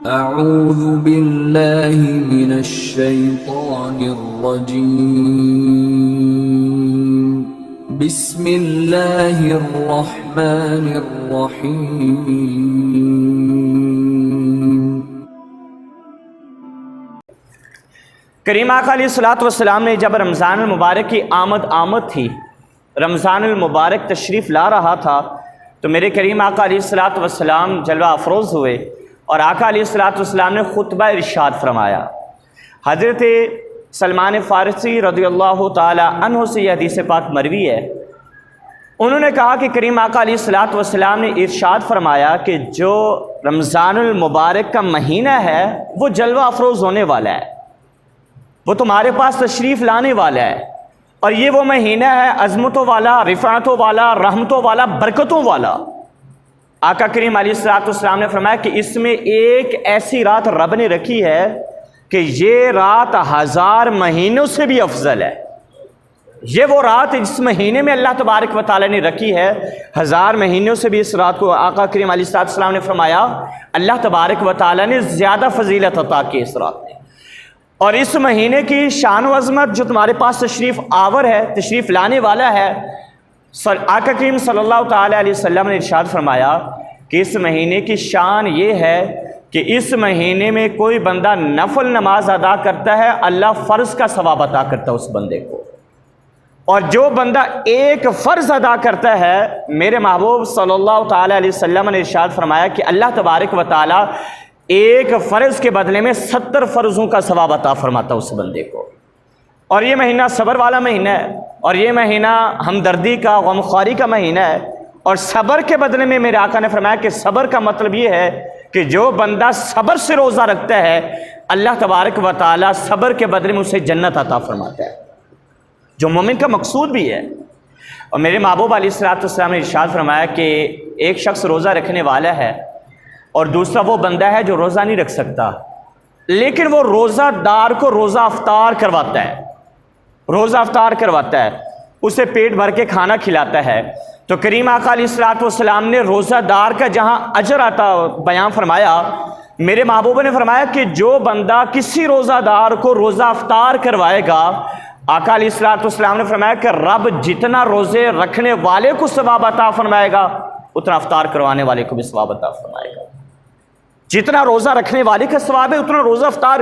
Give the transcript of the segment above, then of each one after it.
اعوذ باللہ من الشیطان الرجیم بسم اللہ الرحمن الرحیم۔ کریم آقا علیہ السلام نے جب رمضان المبارک کی آمد تھی، رمضان المبارک تشریف لا رہا تھا، تو میرے کریم آقا علیہ السلام جلوہ افروز ہوئے اور آقا علیہ السلام نے خطبہ ارشاد فرمایا۔ حضرت سلمان فارسی رضی اللہ تعالی عنہ سے یہ حدیث پاک مروی ہے۔ انہوں نے کہا کہ کریم آقا علیہ السلام نے ارشاد فرمایا کہ جو رمضان المبارک کا مہینہ ہے وہ جلوہ افروز ہونے والا ہے، وہ تمہارے پاس تشریف لانے والا ہے، اور یہ وہ مہینہ ہے عظمتوں والا، رفعتوں والا، رحمتوں والا، برکتوں والا۔ آقا کریم علیہ السلام نے فرمایا کہ اس میں ایک ایسی رات رب نے رکھی ہے کہ یہ رات 1000 مہینوں سے بھی افضل ہے۔ یہ وہ رات جس مہینے میں اللہ تبارک و تعالی نے رکھی ہے، 1000 مہینوں سے بھی اس رات کو آقا کریم علیہ السلام نے فرمایا اللہ تبارک و تعالی نے زیادہ فضیلت عطا کی اس رات میں۔ اور اس مہینے کی شان و عظمت جو تمہارے پاس تشریف آور ہے، تشریف لانے والا ہے، آقا کریم صلی اللہ تعالی علیہ وسلم نے ارشاد فرمایا کہ اس مہینے کی شان یہ ہے کہ اس مہینے میں کوئی بندہ نفل نماز ادا کرتا ہے، اللہ فرض کا ثواب عطا کرتا ہے اس بندے کو، اور جو بندہ ایک فرض ادا کرتا ہے، میرے محبوب صلی اللہ تعالی علیہ وسلم نے ارشاد فرمایا کہ اللہ تبارک و تعالی ایک فرض کے بدلے میں 70 فرضوں کا ثواب عطا فرماتا اس بندے کو۔ اور یہ مہینہ صبر والا مہینہ ہے، اور یہ مہینہ ہمدردی کا، غمخواری کا مہینہ ہے، اور صبر کے بدلے میں میرے آقا نے فرمایا کہ صبر کا مطلب یہ ہے کہ جو بندہ صبر سے روزہ رکھتا ہے اللہ تبارک و تعالی صبر کے بدلے میں اسے جنت عطا فرماتا ہے، جو مومن کا مقصود بھی ہے۔ اور میرے محبوب علیہ السلام نے ارشاد فرمایا کہ ایک شخص روزہ رکھنے والا ہے اور دوسرا وہ بندہ ہے جو روزہ نہیں رکھ سکتا، لیکن وہ روزہ دار کو روزہ افطار کرواتا ہے، روزہ افطار کرواتا ہے، اسے پیٹ بھر کے کھانا کھلاتا ہے۔ تو کریم آقا علیہ السلام نے روزہ دار کا جہاں اجر آتا بیان فرمایا، میرے محبوب نے فرمایا کہ جو بندہ کسی روزہ دار کو روزہ افطار کروائے گا، آقا علیہ السلام نے فرمایا کہ رب جتنا روزے رکھنے والے کو ثواب عطا فرمائے گا اتنا افطار کروانے والے کو بھی ثواب عطا فرمائے گا۔ جتنا روزہ رکھنے والے کا ثواب ہے اتنا روزہ افطار۔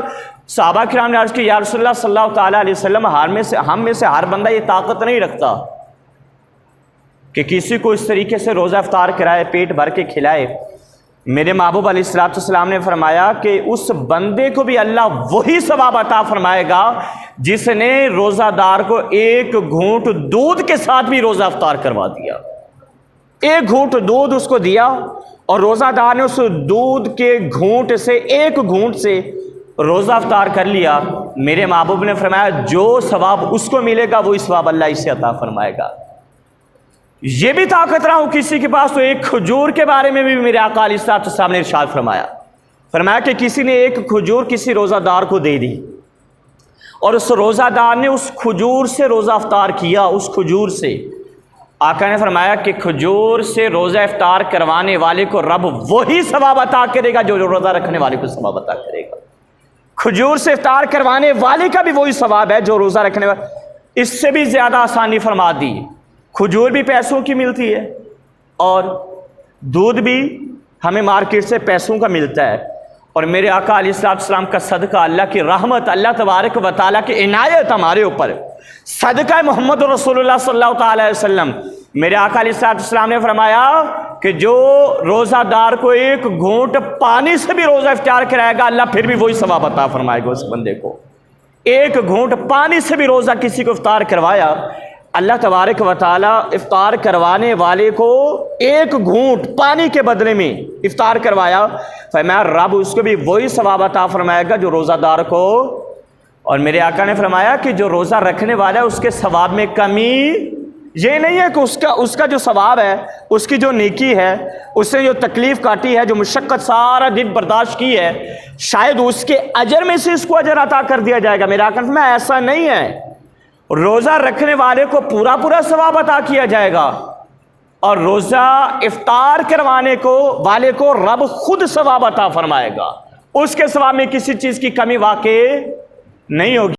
صحابہ کرام نے عرض کی یا رسول اللہ صلی اللہ تعالیٰ علیہ وسلم، ہم میں سے ہر بندہ یہ طاقت نہیں رکھتا کہ کسی کو اس طریقے سے روزہ افطار کرائے، پیٹ بھر کے کھلائے۔ میرے محبوب علیہ السلام نے فرمایا کہ اس بندے کو بھی اللہ وہی ثواب عطا فرمائے گا جس نے روزہ دار کو ایک گھونٹ دودھ کے ساتھ بھی روزہ افطار کروا دیا۔ ایک گھونٹ دودھ اس کو دیا اور روزہ دار نے اس دودھ کے گھونٹ سے، ایک گھونٹ سے روزہ افطار کر لیا۔ میرے محبوب نے فرمایا جو ثواب اس کو ملے گا وہی ثواب اللہ اسے عطا فرمائے گا۔ یہ بھی طاقت رہا ہوں کسی کے پاس تو ایک کھجور کے بارے میں بھی میرے آقا علیہ السلام نے ارشاد فرمایا کہ کسی نے ایک کھجور کسی روزہ دار کو دے دی اور اس روزہ دار نے اس کھجور سے روزہ افطار کیا، اس کھجور سے۔ آقا نے فرمایا کہ کھجور سے روزہ افطار کروانے والے کو رب وہی ثواب عطا کرے گا جو روزہ رکھنے والے کو ثواب عطا کرے گا۔ کھجور سے افطار کروانے والے کا بھی وہی ثواب ہے جو روزہ رکھنے والا۔ اس سے بھی زیادہ آسانی فرما دی، کھجور بھی پیسوں کی ملتی ہے اور دودھ بھی ہمیں مارکیٹ سے پیسوں کا ملتا ہے، اور میرے آقا علیہ السلام کا صدقہ، اللہ کی رحمت، اللہ تبارک و تعالیٰ کی عنایت ہمارے اوپر، صدقہ محمد رسول اللہ صلی اللہ تعالی علیہ وسلم۔ میرے آقا علیہ السلام نے فرمایا کہ جو روزہ دار کو ایک گھونٹ پانی سے بھی روزہ افطار کرائے گا اللہ پھر بھی وہی ثواب عطا فرمائے گا اس بندے کو۔ ایک گھونٹ پانی سے بھی روزہ کسی کو افطار کروایا، اللہ تبارک و تعالیٰ افطار کروانے والے کو ایک گھونٹ پانی کے بدلے میں افطار کروایا، فرمایا رب اس کو بھی وہی ثواب عطا فرمائے گا جو روزہ دار کو۔ اور میرے آقا نے فرمایا کہ جو روزہ رکھنے والا ہے اس کے ثواب میں کمی یہ نہیں ہے کہ اس کا جو ثواب ہے، اس کی جو نیکی ہے، اس نے جو تکلیف کاٹی ہے، جو مشقت سارا دن برداشت کی ہے، شاید اس کے اجر میں سے اس کو اجر عطا کر دیا جائے گا۔ میرے آقا نے فرمایا ایسا نہیں ہے، روزہ رکھنے والے کو پورا ثواب عطا کیا جائے گا، اور روزہ افطار کروانے والے کو رب خود ثواب عطا فرمائے گا، اس کے سوا میں کسی چیز کی کمی واقع نہیں ہوگی۔